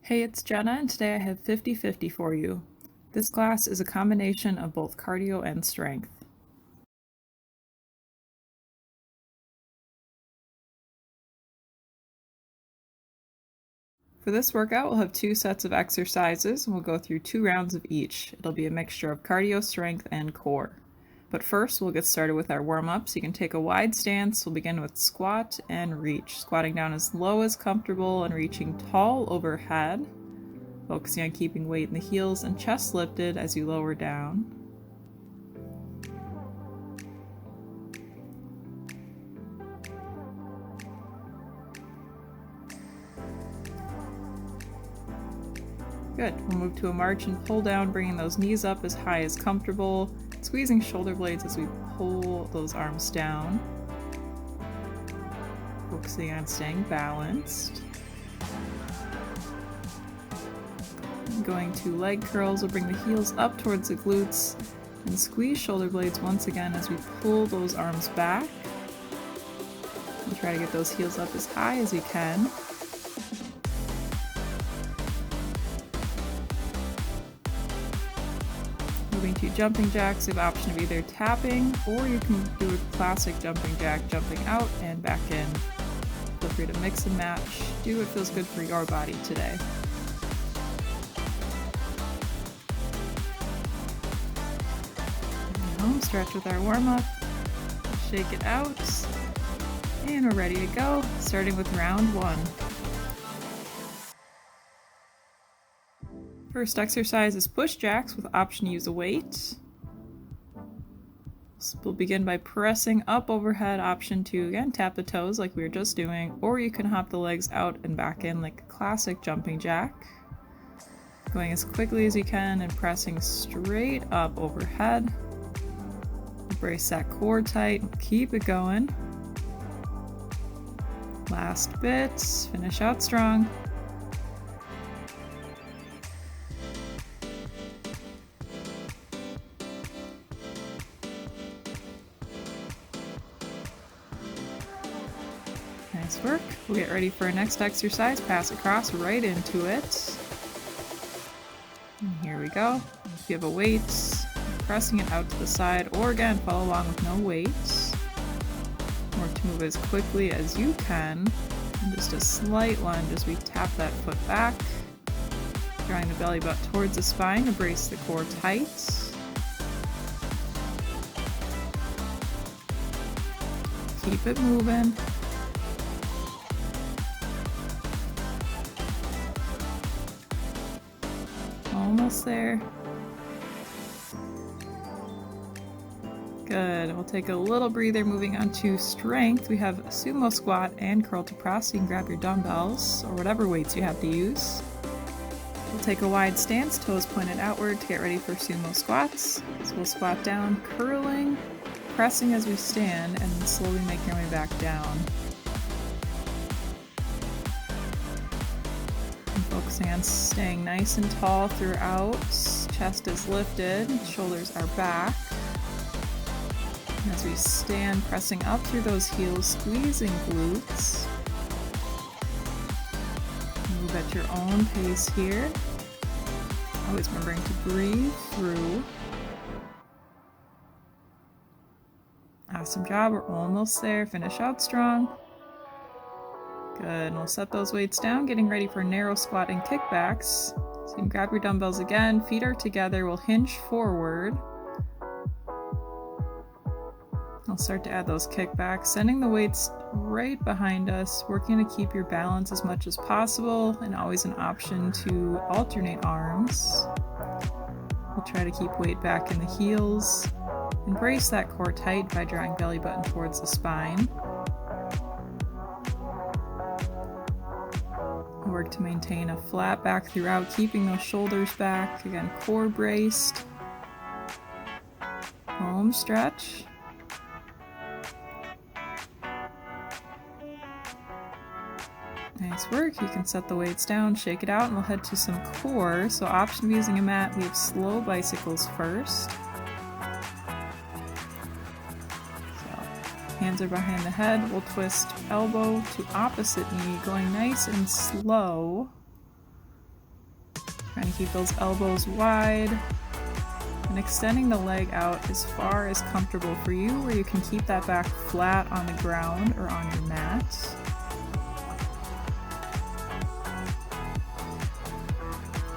Hey, it's Jenna, and today I have 50-50 for you. This class is a combination of both cardio and strength. For this workout, we'll have 2 sets of exercises, and we'll go through 2 rounds of each. It'll be a mixture of cardio, strength, and core. But first, we'll get started with our warm-ups. You can take a wide stance. We'll begin with squat and reach, squatting down as low as comfortable and reaching tall overhead, focusing on keeping weight in the heels and chest lifted as you lower down. Good. We'll move to a march and pull down, bringing those knees up as high as comfortable, squeezing shoulder blades as we pull those arms down. Focusing on staying balanced. Going to leg curls, we'll bring the heels up towards the glutes and squeeze shoulder blades once again as we pull those arms back. And try to get those heels up as high as you can. Moving to jumping jacks, you have the option of either tapping or you can do a classic jumping jack, jumping out and back in. Feel free to mix and match. Do what feels good for your body today. Stretch with our warm-up, shake it out, and we're ready to go, starting with round 1. First exercise is push jacks with option to use a weight. So we'll begin by pressing up overhead, option to again tap the toes like we were just doing, or you can hop the legs out and back in like a classic jumping jack. Going as quickly as you can and pressing straight up overhead. Brace that core tight, keep it going. Last bit, finish out strong. Nice work. We'll get ready for our next exercise, pass across right into it. And here we go. If you have a weight, pressing it out to the side, or again, follow along with no weights. Work to move as quickly as you can, and just a slight lunge as we tap that foot back, drawing the belly button towards the spine to brace the core tight. Keep it moving. Almost there. Good. We'll take a little breather. Moving on to strength. We have sumo squat and curl to press. You can grab your dumbbells or whatever weights you have to use. We'll take a wide stance, toes pointed outward to get ready for sumo squats. So we'll squat down, curling, pressing as we stand, and then slowly making our way back down. And focusing on staying nice and tall throughout. Chest is lifted, shoulders are back. As we stand, pressing up through those heels, squeezing glutes. Move at your own pace here. Always remembering to breathe through. Awesome job, we're almost there. Finish out strong. Good, and we'll set those weights down, getting ready for narrow squat and kickbacks. So you can grab your dumbbells again, feet are together, we'll hinge forward. I'll start to add those kickbacks, sending the weights right behind us, working to keep your balance as much as possible, and always an option to alternate arms. We'll try to keep weight back in the heels, and brace that core tight by drawing belly button towards the spine. Work to maintain a flat back throughout, keeping those shoulders back. Again, core braced. Home stretch. Nice work. You can set the weights down, shake it out, and we'll head to some core. So option of using a mat, we have slow bicycles first. So hands are behind the head. We'll twist elbow to opposite knee, going nice and slow. Trying to keep those elbows wide and extending the leg out as far as comfortable for you, where you can keep that back flat on the ground or on your mat.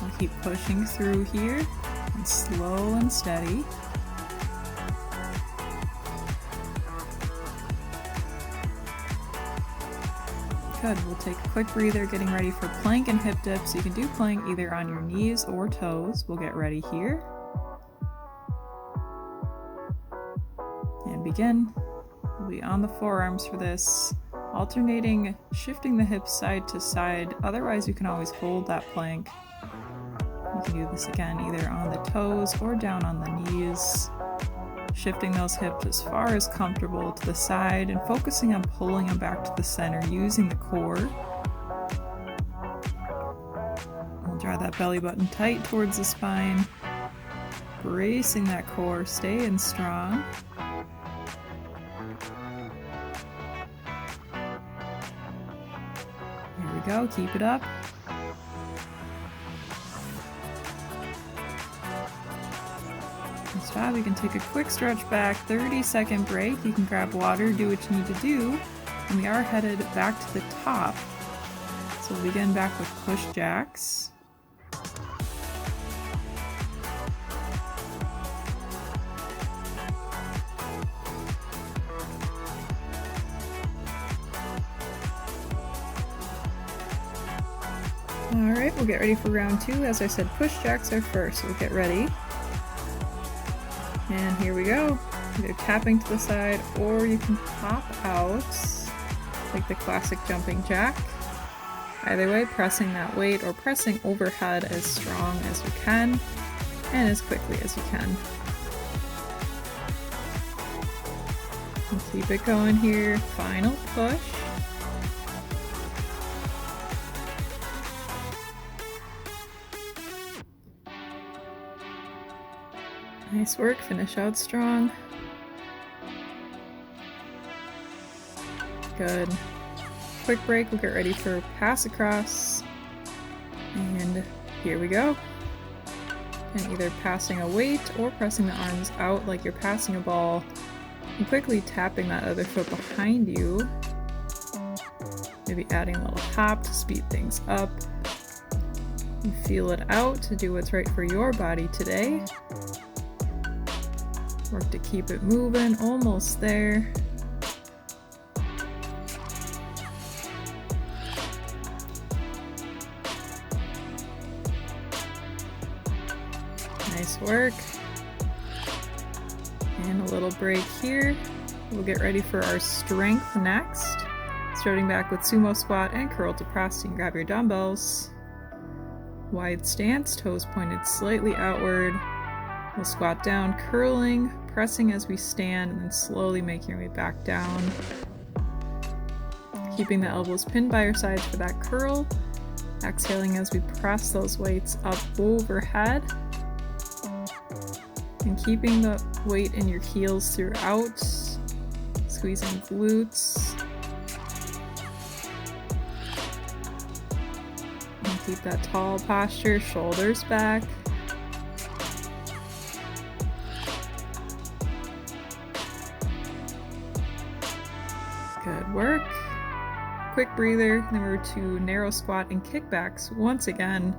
We'll keep pushing through here, and slow and steady. Good, we'll take a quick breather, getting ready for plank and hip dips. You can do plank either on your knees or toes. We'll get ready here. And begin. We'll be on the forearms for this, alternating, shifting the hips side to side. Otherwise, you can always hold that plank. You can do this again either on the toes or down on the knees. Shifting those hips as far as comfortable to the side and focusing on pulling them back to the center using the core. We'll draw that belly button tight towards the spine, bracing that core, staying strong. Here we go, keep it up. Stop. You can take a quick stretch back, 30-second break. You can grab water, do what you need to do. And we are headed back to the top. So we'll begin back with push jacks. Alright, we'll get ready for round 2. As I said, push jacks are first, so we'll get ready. And here we go. Either tapping to the side or you can pop out like the classic jumping jack. Either way, pressing that weight or pressing overhead as strong as you can and as quickly as you can. And keep it going here. Final push. Nice work, finish out strong. Good. Quick break, we'll get ready for pass across. And here we go. And either passing a weight or pressing the arms out like you're passing a ball. And quickly tapping that other foot behind you. Maybe adding a little hop to speed things up. And feel it out to do what's right for your body today. Work to keep it moving, almost there. Nice work. And a little break here. We'll get ready for our strength next. Starting back with sumo squat and curl to press. You can grab your dumbbells. Wide stance, toes pointed slightly outward. We'll squat down, curling, pressing as we stand, and then slowly making your way back down. Keeping the elbows pinned by your sides for that curl. Exhaling as we press those weights up overhead. And keeping the weight in your heels throughout. Squeezing glutes. And keep that tall posture, shoulders back. Good work. Quick breather, then we're to narrow squat and kickbacks. Once again,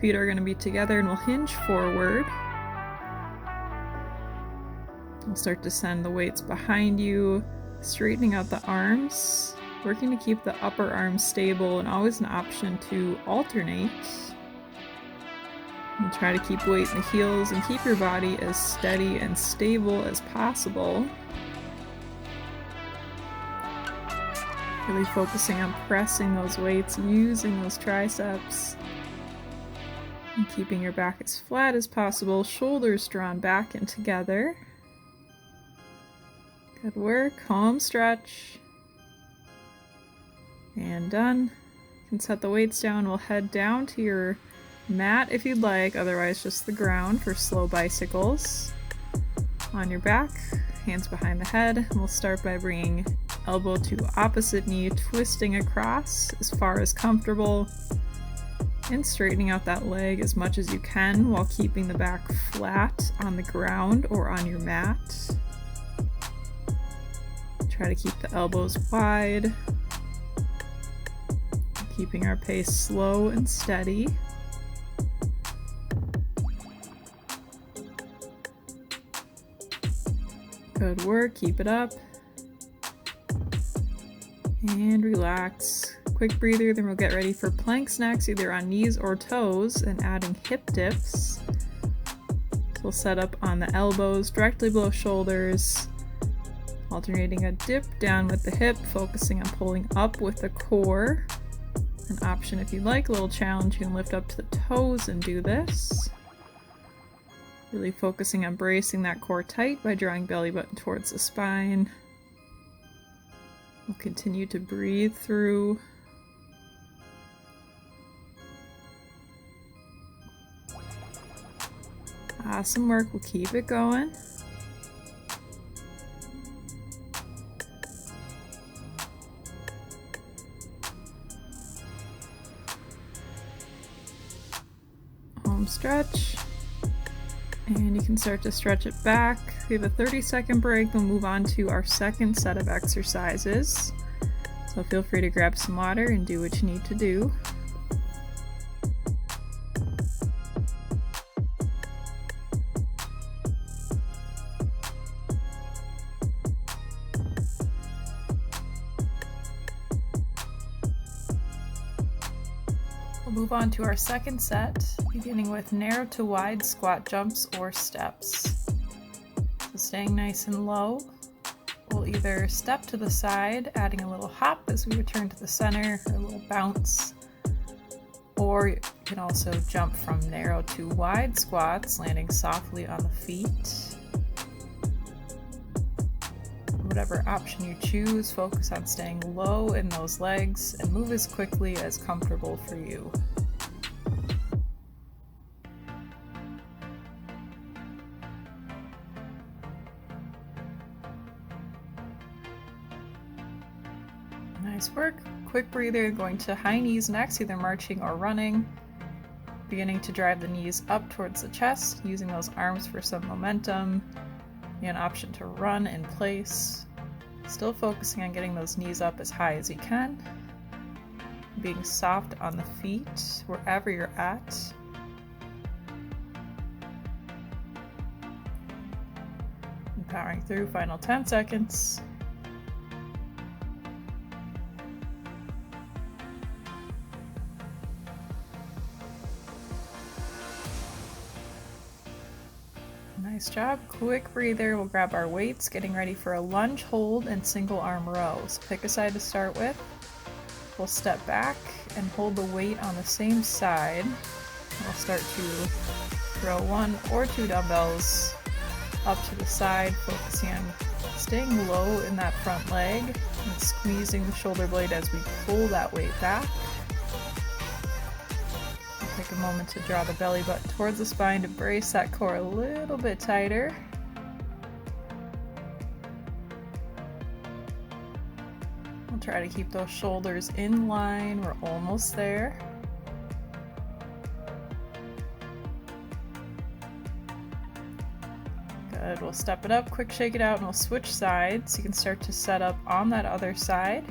feet are going to be together and we'll hinge forward. We'll start to send the weights behind you, straightening out the arms, working to keep the upper arms stable, and always an option to alternate. And try to keep weight in the heels and keep your body as steady and stable as possible. Really focusing on pressing those weights, using those triceps, and keeping your back as flat as possible, shoulders drawn back and together. Good work, home stretch. And done. You can set the weights down, we'll head down to your mat if you'd like, otherwise just the ground for slow bicycles. On your back, hands behind the head, and we'll start by bringing elbow to opposite knee, twisting across as far as comfortable. And straightening out that leg as much as you can while keeping the back flat on the ground or on your mat. Try to keep the elbows wide, keeping our pace slow and steady. Good work, keep it up. And relax. Quick breather, then we'll get ready for planks next, either on knees or toes, and adding hip dips. So we'll set up on the elbows, directly below shoulders, alternating a dip down with the hip, focusing on pulling up with the core. An option if you like, a little challenge, you can lift up to the toes and do this. Really focusing on bracing that core tight by drawing belly button towards the spine. We'll continue to breathe through. Awesome work, we'll keep it going. Home stretch. And you can start to stretch it back. We have a 30-second break, we'll move on to our second set of exercises. So feel free to grab some water and do what you need to do. We'll move on to our second set, beginning with narrow to wide squat jumps or steps. So staying nice and low, we'll either step to the side, adding a little hop as we return to the center, or a little bounce, or you can also jump from narrow to wide squats, landing softly on the feet. Whatever option you choose, focus on staying low in those legs and move as quickly as comfortable for you. Nice work. Quick breather, going to high knees next, either marching or running. Beginning to drive the knees up towards the chest, using those arms for some momentum. You have an option to run in place. Still focusing on getting those knees up as high as you can. Being soft on the feet, wherever you're at. And powering through, final 10 seconds. Nice job. Quick breather. We'll grab our weights, getting ready for a lunge hold and single arm row. So pick a side to start with. We'll step back and hold the weight on the same side. We'll start to throw 1 or 2 dumbbells up to the side, focusing on staying low in that front leg and squeezing the shoulder blade as we pull that weight back. Take a moment to draw the belly button towards the spine to brace that core a little bit tighter. We'll try to keep those shoulders in line. We're almost there. Good. We'll step it up, quick shake it out, and we'll switch sides. You can start to set up on that other side.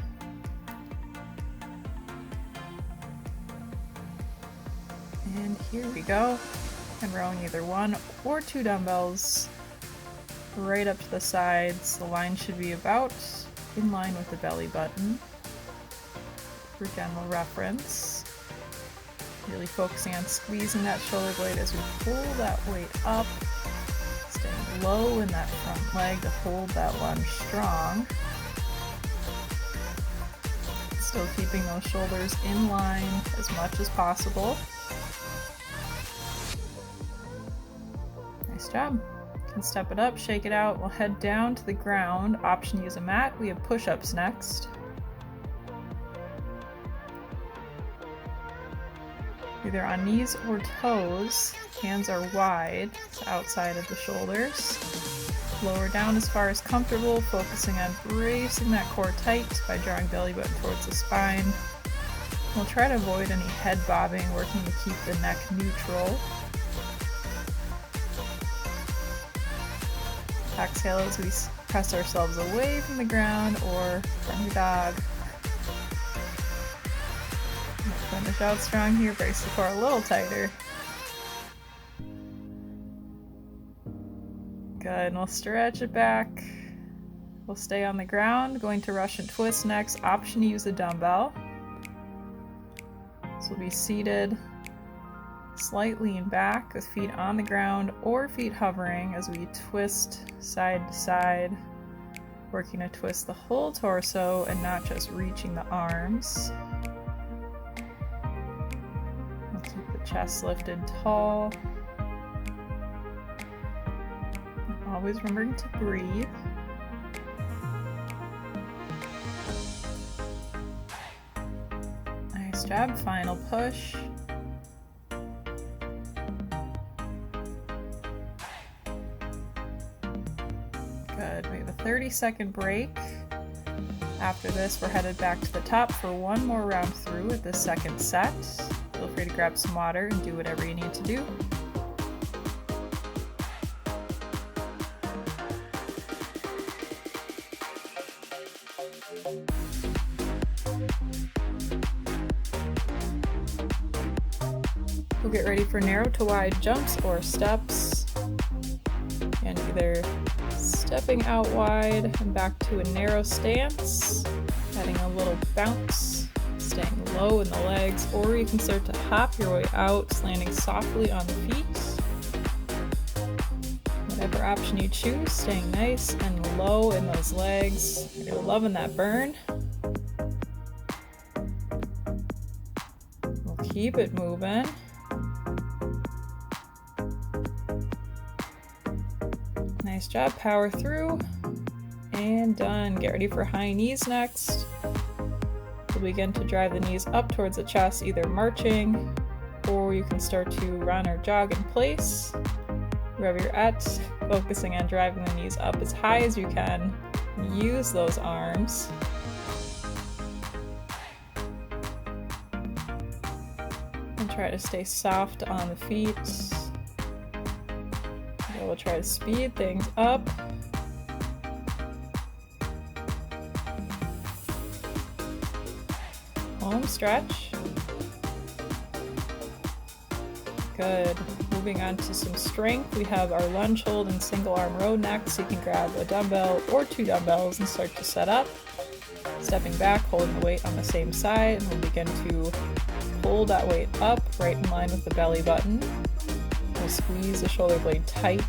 And here we go. And rowing either 1 or 2 dumbbells right up to the sides. The line should be about in line with the belly button for general reference. Really focusing on squeezing that shoulder blade as we pull that weight up. Staying low in that front leg to hold that lunge strong. Still keeping those shoulders in line as much as possible. Nice job. You can step it up, shake it out. We'll head down to the ground. Option to use a mat. We have push-ups next. Either on knees or toes. Hands are wide, outside of the shoulders. Lower down as far as comfortable, focusing on bracing that core tight by drawing belly button towards the spine. We'll try to avoid any head bobbing, working to keep the neck neutral. Exhale as we press ourselves away from the ground or from the dog. We'll finish out strong here, brace the core a little tighter. Good, and we'll stretch it back. We'll stay on the ground, going to Russian twist next. Option to use a dumbbell. So we'll be seated, slight lean back with feet on the ground or feet hovering as we twist side to side, working to twist the whole torso and not just reaching the arms. We'll keep the chest lifted tall. Always remembering to breathe. Nice job, final push. Good, we have a 30-second break. After this, we're headed back to the top for one more round through with the second set. Feel free to grab some water and do whatever you need to do. We'll get ready for narrow to wide jumps or steps, and either stepping out wide and back to a narrow stance, adding a little bounce, staying low in the legs, or you can start to hop your way out, landing softly on the feet. Whatever option you choose, staying nice and low in those legs. You're loving that burn. We'll keep it moving. Nice job, power through, and done. Get ready for high knees next. We'll begin to drive the knees up towards the chest, either marching, or you can start to run or jog in place. Wherever you're at, focusing on driving the knees up as high as you can. Use those arms. And try to stay soft on the feet. We'll try to speed things up. Home stretch. Good. Moving on to some strength. We have our lunge hold and single arm row next. So you can grab a dumbbell or two dumbbells and start to set up. Stepping back, holding the weight on the same side, and we'll begin to pull that weight up right in line with the belly button. We'll squeeze the shoulder blade tight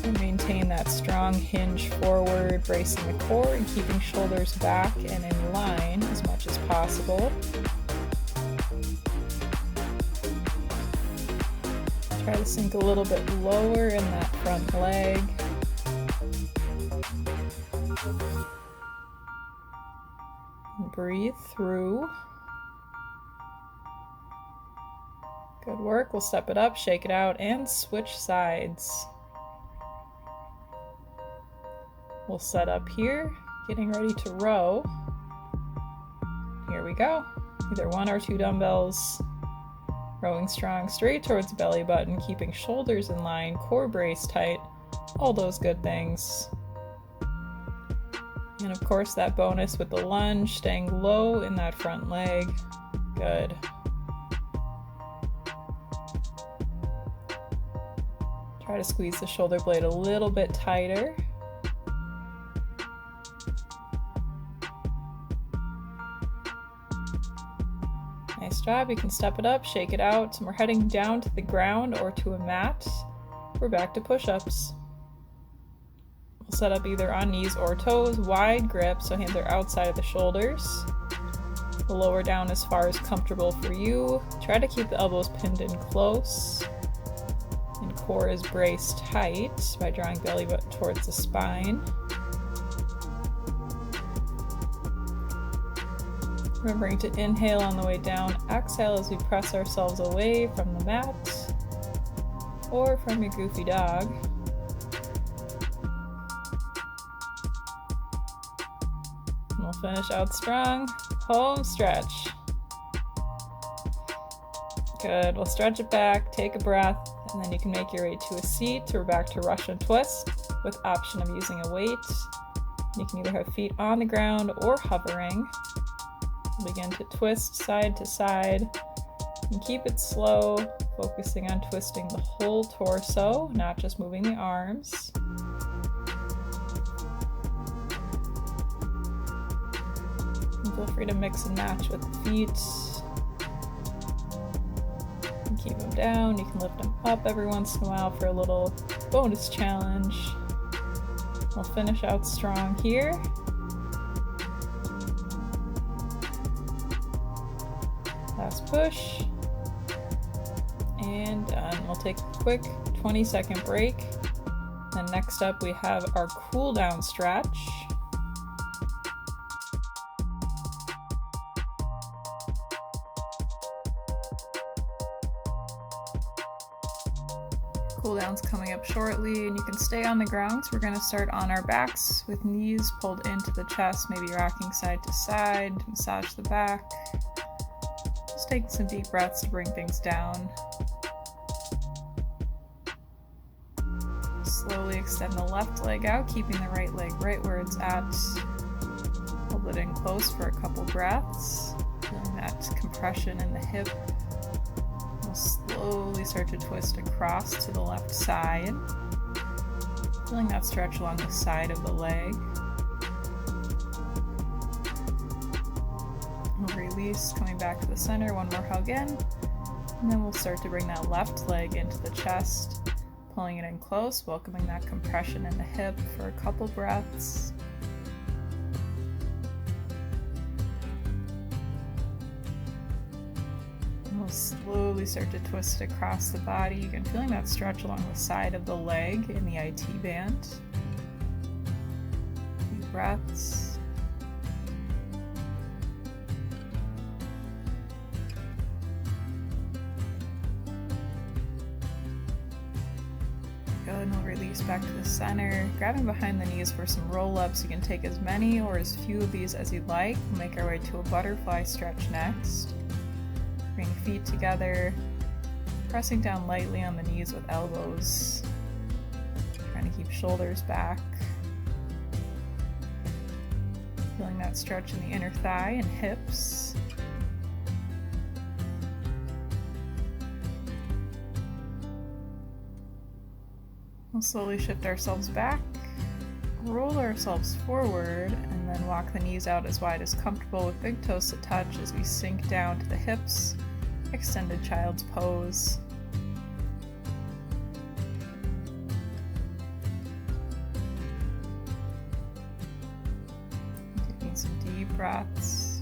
and maintain that strong hinge forward, bracing the core and keeping shoulders back and in line as much as possible. Try to sink a little bit lower in that front leg. And breathe through. Good work. We'll step it up, shake it out, and switch sides. We'll set up here, getting ready to row. Here we go. Either one or two dumbbells. Rowing strong straight towards the belly button, keeping shoulders in line, core brace tight, all those good things. And of course that bonus with the lunge, staying low in that front leg. Good. Try to squeeze the shoulder blade a little bit tighter. Nice job. You can step it up, shake it out, and we're heading down to the ground or to a mat. We're back to push-ups. We'll set up either on knees or toes, wide grip, so hands are outside of the shoulders. We'll lower down as far as comfortable for you. Try to keep the elbows pinned in close. And core is braced tight by drawing belly button towards the spine. Remembering to inhale on the way down, exhale as we press ourselves away from the mat or from your goofy dog. And we'll finish out strong. Home stretch. Good. We'll stretch it back, take a breath, and then you can make your way to a seat or back to Russian twist with option of using a weight. You can either have feet on the ground or hovering. Begin to twist side to side and keep it slow, focusing on twisting the whole torso, not just moving the arms. And feel free to mix and match with the feet. And keep them down. You can lift them up every once in a while for a little bonus challenge. We'll finish out strong here. Last push. And done. We'll take a quick 20-second break. And next up we have our cool down stretch. Cool down's coming up shortly, and you can stay on the ground. So we're going to start on our backs with knees pulled into the chest, maybe rocking side to side, massage the back. Just taking some deep breaths to bring things down. Slowly extend the left leg out, keeping the right leg right where it's at. Hold it in close for a couple breaths, feeling that compression in the hip. We'll slowly start to twist across to the left side, feeling that stretch along the side of the leg. We'll release, coming back to the center, one more hug in, and then we'll start to bring that left leg into the chest, pulling it in close, welcoming that compression in the hip for a couple breaths. We'll slowly start to twist across the body. You can feel that stretch along the side of the leg in the IT band. Deep breaths. Good, and we'll release back to the center. Grabbing behind the knees for some roll-ups. You can take as many or as few of these as you'd like. We'll make our way to a butterfly stretch next. Bring feet together, pressing down lightly on the knees with elbows, trying to keep shoulders back. Feeling that stretch in the inner thigh and hips. We'll slowly shift ourselves back, roll ourselves forward, and then walk the knees out as wide as comfortable with big toes to touch as we sink down to the hips, extended child's pose. Taking some deep breaths.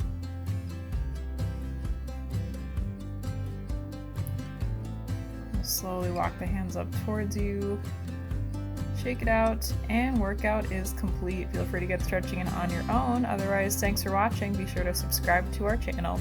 We'll slowly walk the hands up towards you. Shake it out, and workout is complete. Feel free to get stretching in on your own. Otherwise, thanks for watching. Be sure to subscribe to our channel.